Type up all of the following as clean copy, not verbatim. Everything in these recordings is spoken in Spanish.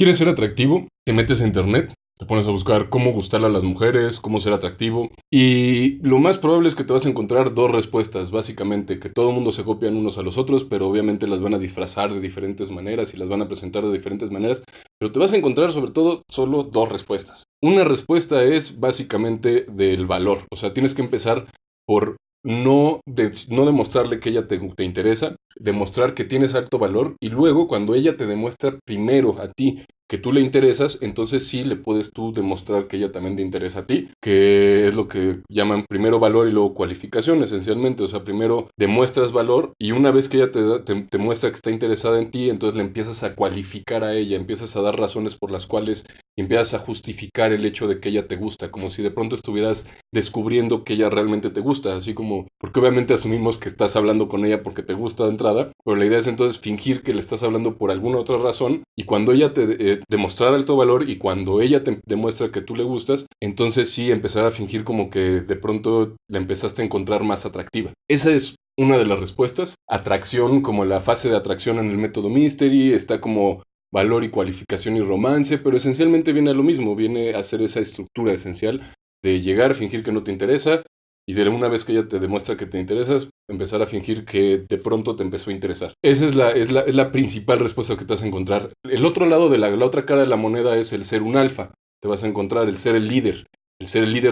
¿Quieres ser atractivo? Te metes a internet, te pones a buscar cómo gustarle a las mujeres, cómo ser atractivo, y lo más probable es que te vas a encontrar dos respuestas, básicamente, que todo el mundo se copian unos a los otros, pero obviamente las van a disfrazar de diferentes maneras y las van a presentar de diferentes maneras, pero te vas a encontrar sobre todo solo dos respuestas. Una respuesta es básicamente del valor, o sea, tienes que empezar por no demostrarle que ella te interesa, demostrar que tienes alto valor y luego cuando ella te demuestra primero a ti que tú le interesas, entonces sí le puedes tú demostrar que ella también te interesa a ti, que es lo que llaman primero valor y luego cualificación esencialmente, o sea, primero demuestras valor y una vez que ella te muestra que está interesada en ti, entonces le empiezas a cualificar a ella, empiezas a dar razones por las cuales empiezas a justificar el hecho de que ella te gusta, como si de pronto estuvieras descubriendo que ella realmente te gusta, así como, porque obviamente asumimos que estás hablando con ella porque te gusta de entrada, pero la idea es entonces fingir que le estás hablando por alguna otra razón y cuando ella te demostrar alto valor y cuando ella te demuestra que tú le gustas, entonces sí empezar a fingir como que de pronto la empezaste a encontrar más atractiva. Esa es una de las respuestas. Atracción, como la fase de atracción en el método Mystery, está como valor y cualificación y romance, pero esencialmente viene a lo mismo, viene a hacer esa estructura esencial de llegar, fingir que no te interesa, y de una vez que ella te demuestra que te interesas, empezar a fingir que de pronto te empezó a interesar. Esa es la principal respuesta que te vas a encontrar. El otro lado de la otra cara de la moneda es el ser un alfa. Te vas a encontrar el ser el líder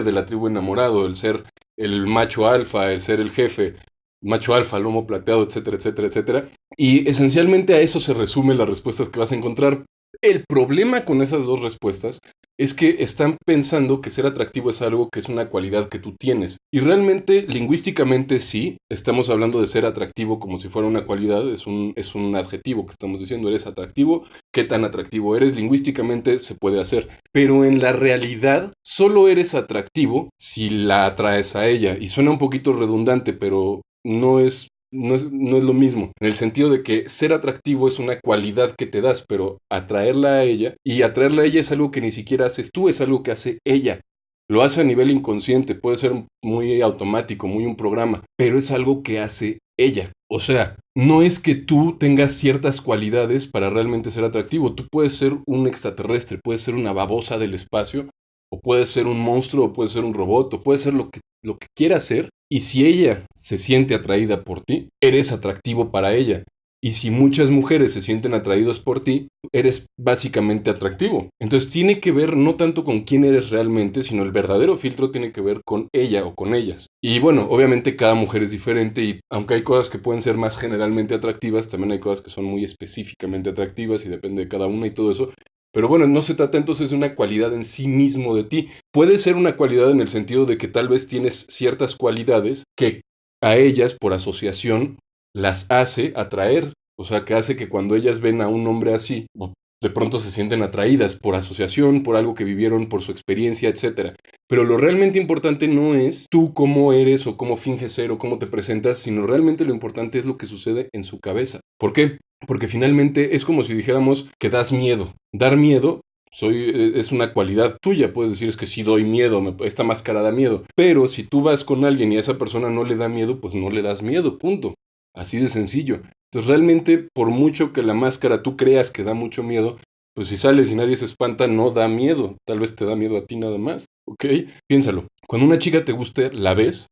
de la tribu enamorado, el ser el macho alfa, el ser el jefe, macho alfa, lomo plateado, etcétera, etcétera, etcétera. Y esencialmente a eso se resumen las respuestas que vas a encontrar. El problema con esas dos respuestas es que están pensando que ser atractivo es algo que es una cualidad que tú tienes. Y realmente, lingüísticamente sí, estamos hablando de ser atractivo como si fuera una cualidad, es un adjetivo que estamos diciendo, eres atractivo, qué tan atractivo eres, lingüísticamente se puede hacer. Pero en la realidad, solo eres atractivo si la atraes a ella. Y suena un poquito redundante, pero no es lo mismo, en el sentido de que ser atractivo es una cualidad que te das, pero atraerla a ella, y atraerla a ella es algo que ni siquiera haces tú, es algo que hace ella. Lo hace a nivel inconsciente, puede ser muy automático, muy un programa, pero es algo que hace ella. O sea, no es que tú tengas ciertas cualidades para realmente ser atractivo, tú puedes ser un extraterrestre, puedes ser una babosa del espacio, o puedes ser un monstruo, o puedes ser un robot, o puedes ser lo que quieras ser, y si ella se siente atraída por ti, eres atractivo para ella. Y si muchas mujeres se sienten atraídos por ti, eres básicamente atractivo. Entonces tiene que ver no tanto con quién eres realmente, sino el verdadero filtro tiene que ver con ella o con ellas. Y bueno, obviamente cada mujer es diferente y aunque hay cosas que pueden ser más generalmente atractivas, también hay cosas que son muy específicamente atractivas y depende de cada una y todo eso. Pero bueno, no se trata entonces de una cualidad en sí mismo de ti. Puede ser una cualidad en el sentido de que tal vez tienes ciertas cualidades que a ellas, por asociación, las hace atraer. O sea, que hace que cuando ellas ven a un hombre así, de pronto se sienten atraídas por asociación, por algo que vivieron, por su experiencia, etcétera. Pero lo realmente importante no es tú cómo eres o cómo finges ser o cómo te presentas, sino realmente lo importante es lo que sucede en su cabeza. ¿Por qué? Porque finalmente es como si dijéramos que das miedo. Dar miedo es una cualidad tuya. Puedes decir es que sí doy miedo, esta máscara da miedo. Pero si tú vas con alguien y a esa persona no le da miedo, pues no le das miedo, punto. Así de sencillo. Entonces realmente, por mucho que la máscara tú creas que da mucho miedo, pues si sales y nadie se espanta, no da miedo. Tal vez te da miedo a ti nada más. ¿Ok? Piénsalo. Cuando una chica te guste, la ves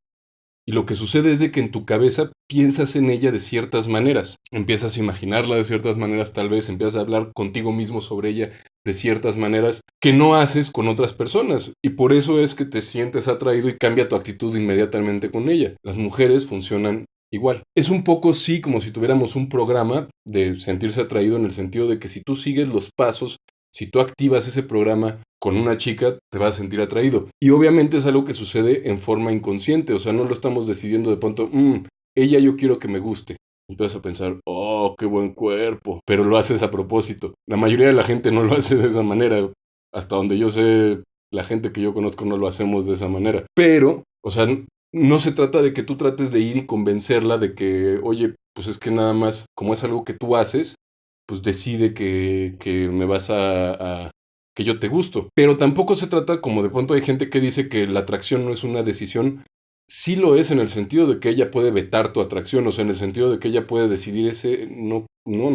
y lo que sucede es de que en tu cabeza piensas en ella de ciertas maneras. Empiezas a imaginarla de ciertas maneras, tal vez empiezas a hablar contigo mismo sobre ella de ciertas maneras que no haces con otras personas. Y por eso es que te sientes atraído y cambia tu actitud inmediatamente con ella. Las mujeres funcionan igual. Es un poco sí como si tuviéramos un programa de sentirse atraído en el sentido de que si tú sigues los pasos, si tú activas ese programa con una chica, te vas a sentir atraído. Y obviamente es algo que sucede en forma inconsciente, o sea, no lo estamos decidiendo de pronto, ella yo quiero que me guste. Empiezas a pensar, oh, qué buen cuerpo, pero lo haces a propósito. La mayoría de la gente no lo hace de esa manera. Hasta donde yo sé, la gente que yo conozco no lo hacemos de esa manera. Pero, o sea, no se trata de que tú trates de ir y convencerla de que, oye, pues es que nada más, como es algo que tú haces, pues decide que me vas que yo te gusto. Pero tampoco se trata como de pronto hay gente que dice que la atracción no es una decisión. sí lo es en el sentido de que ella puede vetar tu atracción, o sea, en el sentido de que ella puede decidir ese no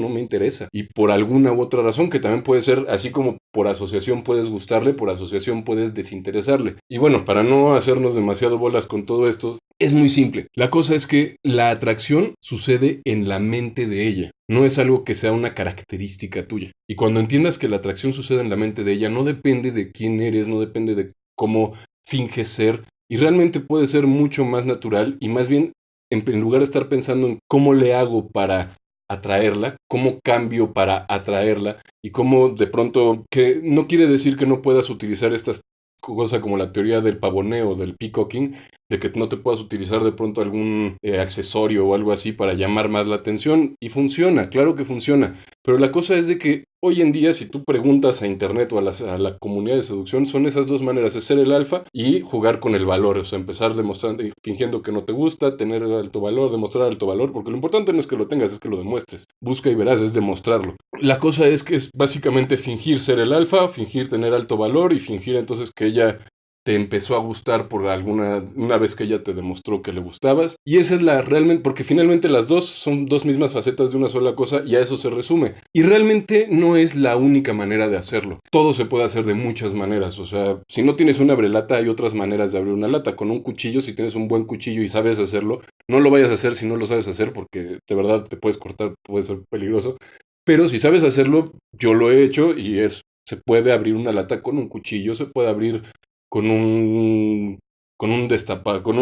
me interesa. Y por alguna u otra razón, que también puede ser, así como por asociación puedes gustarle, por asociación puedes desinteresarle. Y bueno, para no hacernos demasiado bolas con todo esto, es muy simple. La cosa es que la atracción sucede en la mente de ella. No es algo que sea una característica tuya. Y cuando entiendas que la atracción sucede en la mente de ella, no depende de quién eres, no depende de cómo finges ser, y realmente puede ser mucho más natural y más bien, en lugar de estar pensando en cómo le hago para atraerla, cómo cambio para atraerla y cómo de pronto, que no quiere decir que no puedas utilizar estas cosas como la teoría del pavoneo, del peacocking, de que no te puedas utilizar de pronto algún accesorio o algo así para llamar más la atención, y funciona, claro que funciona, pero la cosa es de que hoy en día, si tú preguntas a internet o a la comunidad de seducción, son esas dos maneras, es ser el alfa y jugar con el valor, o sea, empezar demostrando, fingiendo que no te gusta, tener alto valor, demostrar alto valor, porque lo importante no es que lo tengas, es que lo demuestres. Busca y verás, es demostrarlo. La cosa es que es básicamente fingir ser el alfa, fingir tener alto valor y fingir entonces que ella te empezó a gustar por una vez que ella te demostró que le gustabas. Y esa es la realmente, porque finalmente las dos son dos mismas facetas de una sola cosa y a eso se resume. Y realmente no es la única manera de hacerlo. Todo se puede hacer de muchas maneras. O sea, si no tienes una abrelata, hay otras maneras de abrir una lata. Con un cuchillo, si tienes un buen cuchillo y sabes hacerlo, no lo vayas a hacer si no lo sabes hacer porque de verdad te puedes cortar, puede ser peligroso. Pero si sabes hacerlo, yo lo he hecho y se puede abrir una lata con un cuchillo, se puede abrir con no destapador,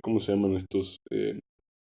¿cómo se llaman estos?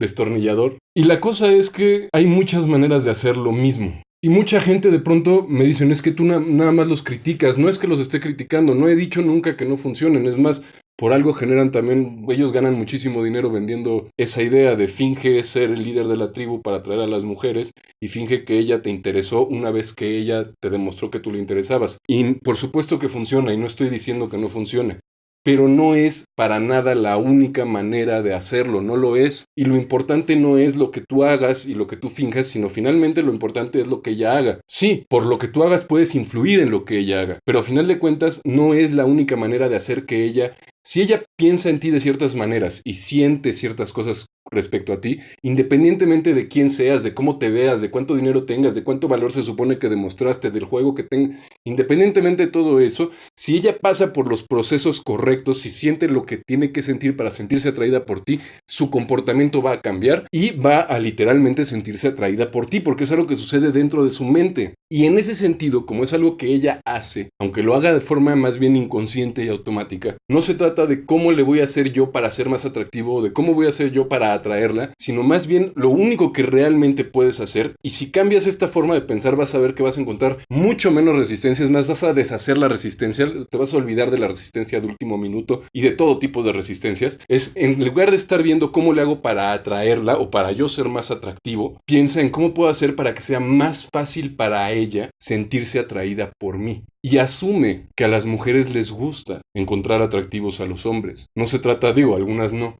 Destornillador. Y la cosa es que hay muchas maneras de hacer lo mismo. Y mucha gente de pronto me dicen, es que tú nada más los criticas, no es que los esté criticando, no he dicho nunca que no funcionen, es más, por algo generan también, ellos ganan muchísimo dinero vendiendo esa idea de finge ser el líder de la tribu para atraer a las mujeres y finge que ella te interesó una vez que ella te demostró que tú le interesabas. Y por supuesto que funciona y no estoy diciendo que no funcione, pero no es para nada la única manera de hacerlo, no lo es. Y lo importante no es lo que tú hagas y lo que tú finjas, sino finalmente lo importante es lo que ella haga. Sí, por lo que tú hagas puedes influir en lo que ella haga, pero a final de cuentas no es la única manera de hacer que ella, si ella piensa en ti de ciertas maneras y siente ciertas cosas respecto a ti, independientemente de quién seas, de cómo te veas, de cuánto dinero tengas, de cuánto valor se supone que demostraste, del juego que tengas, independientemente de todo eso, si ella pasa por los procesos correctos, si siente lo que tiene que sentir para sentirse atraída por ti, su comportamiento va a cambiar y va a literalmente sentirse atraída por ti, porque es algo que sucede dentro de su mente. Y en ese sentido, como es algo que ella hace, aunque lo haga de forma más bien inconsciente y automática, no se trata de cómo le voy a hacer yo para ser más atractivo o de cómo voy a hacer yo para atraerla, sino más bien lo único que realmente puedes hacer. Y si cambias esta forma de pensar, vas a ver que vas a encontrar mucho menos resistencia, es más, vas a deshacer la resistencia, te vas a olvidar de la resistencia de último minuto y de todo tipo de resistencias. Es, en lugar de estar viendo cómo le hago para atraerla o para yo ser más atractivo, piensa en cómo puedo hacer para que sea más fácil para ella sentirse atraída por mí. Y asume que a las mujeres les gusta encontrar atractivos a los hombres. No se trata, digo, algunas no,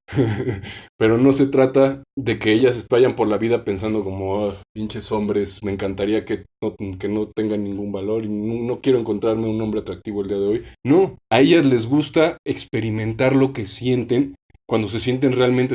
pero no se trata de que ellas vayan por la vida pensando como, oh, pinches hombres, me encantaría que no tengan ningún valor y no quiero encontrarme un hombre atractivo el día de hoy. No, a ellas les gusta experimentar lo que sienten cuando se sienten realmente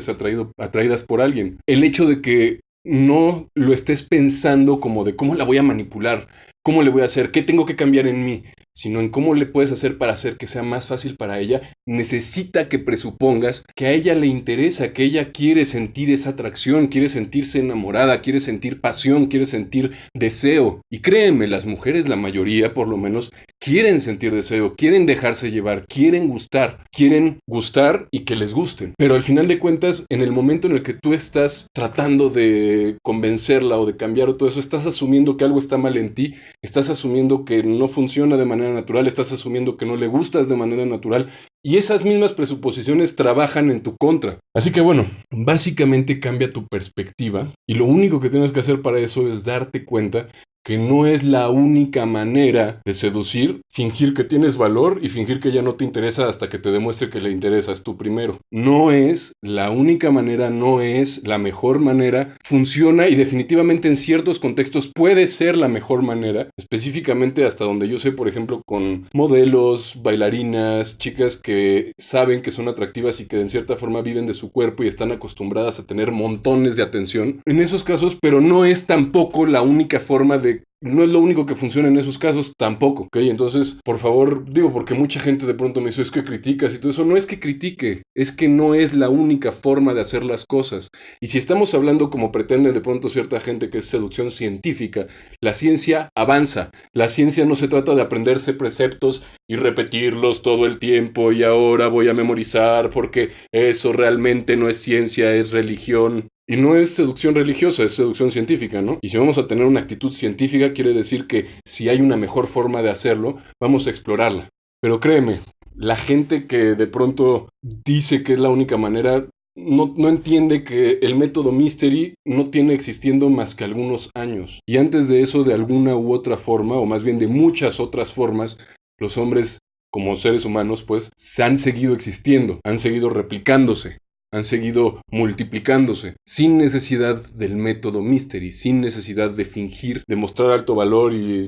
atraídas por alguien. El hecho de que no lo estés pensando como de cómo la voy a manipular, cómo le voy a hacer, qué tengo que cambiar en mí, sino en cómo le puedes hacer para hacer que sea más fácil para ella, necesita que presupongas que a ella le interesa, que ella quiere sentir esa atracción, quiere sentirse enamorada, quiere sentir pasión, quiere sentir deseo. Y créeme, las mujeres, la mayoría por lo menos, quieren sentir deseo, quieren dejarse llevar, quieren gustar y que les gusten. Pero al final de cuentas, en el momento en el que tú estás tratando de convencerla o de cambiar o todo eso, estás asumiendo que algo está mal en ti, estás asumiendo que no funciona de manera natural, estás asumiendo que no le gustas de manera natural y esas mismas presuposiciones trabajan en tu contra. Así que bueno, básicamente cambia tu perspectiva y lo único que tienes que hacer para eso es darte cuenta que no es la única manera de seducir, fingir que tienes valor y fingir que ya no te interesa hasta que te demuestre que le interesas tú primero. No es la única manera, no es la mejor manera, funciona y definitivamente en ciertos contextos puede ser la mejor manera, específicamente hasta donde yo sé, por ejemplo, con modelos, bailarinas, chicas que saben que son atractivas y que en cierta forma viven de su cuerpo y están acostumbradas a tener montones de atención. En esos casos, pero no es tampoco la única forma de... No es lo único que funciona en esos casos, tampoco, ¿ok? Entonces, por favor, digo, porque mucha gente de pronto me dice, es que criticas y todo eso. No es que critique, es que no es la única forma de hacer las cosas. Y si estamos hablando como pretende de pronto cierta gente que es seducción científica, la ciencia avanza. La ciencia no se trata de aprenderse preceptos y repetirlos todo el tiempo y ahora voy a memorizar porque eso realmente no es ciencia, es religión. Y no es seducción religiosa, es seducción científica, ¿no? Y si vamos a tener una actitud científica, quiere decir que si hay una mejor forma de hacerlo, vamos a explorarla. Pero créeme, la gente que de pronto dice que es la única manera, no entiende que el método Mystery no tiene existiendo más que algunos años. Y antes de eso, de alguna u otra forma, o más bien de muchas otras formas, los hombres, como seres humanos, pues, se han seguido existiendo, han seguido replicándose. Han seguido multiplicándose sin necesidad del método Mystery, sin necesidad de fingir, de mostrar alto valor y...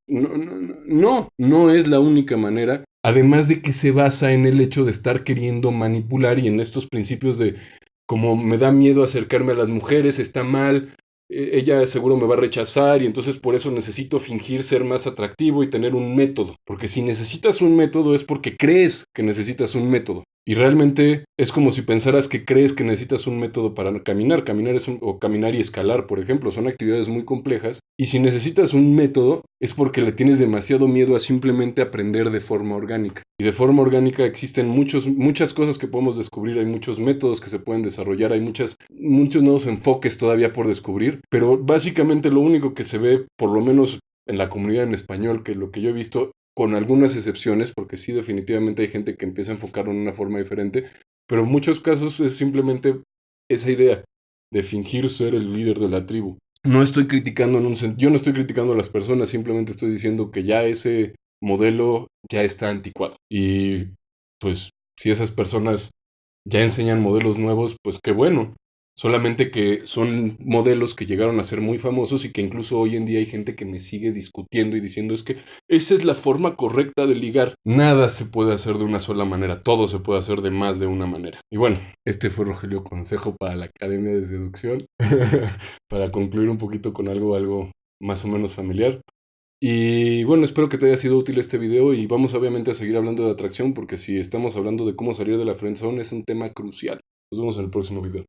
No es la única manera. Además de que se basa en el hecho de estar queriendo manipular y en estos principios de como me da miedo acercarme a las mujeres, está mal, ella seguro me va a rechazar y entonces por eso necesito fingir ser más atractivo y tener un método. Porque si necesitas un método es porque crees que necesitas un método. Y realmente es como si pensaras que crees que necesitas un método para caminar. O caminar y escalar, por ejemplo, son actividades muy complejas. Y si necesitas un método es porque le tienes demasiado miedo a simplemente aprender de forma orgánica. Y de forma orgánica existen muchas cosas que podemos descubrir, hay muchos métodos que se pueden desarrollar, hay muchos nuevos enfoques todavía por descubrir. Pero básicamente lo único que se ve, por lo menos en la comunidad en español, que lo que yo he visto, con algunas excepciones, porque sí definitivamente hay gente que empieza a enfocarlo en una forma diferente, pero en muchos casos es simplemente esa idea de fingir ser el líder de la tribu. No estoy criticando yo no estoy criticando a las personas, simplemente estoy diciendo que ya ese modelo ya está anticuado. Y pues si esas personas ya enseñan modelos nuevos, pues qué bueno. Solamente que son modelos que llegaron a ser muy famosos y que incluso hoy en día hay gente que me sigue discutiendo y diciendo es que esa es la forma correcta de ligar. Nada se puede hacer de una sola manera, todo se puede hacer de más de una manera. Y bueno, este fue Rogelio Consejo para la Academia de Seducción, para concluir un poquito con algo más o menos familiar. Y bueno, espero que te haya sido útil este video y vamos obviamente a seguir hablando de atracción porque si estamos hablando de cómo salir de la friendzone es un tema crucial. Nos vemos en el próximo video.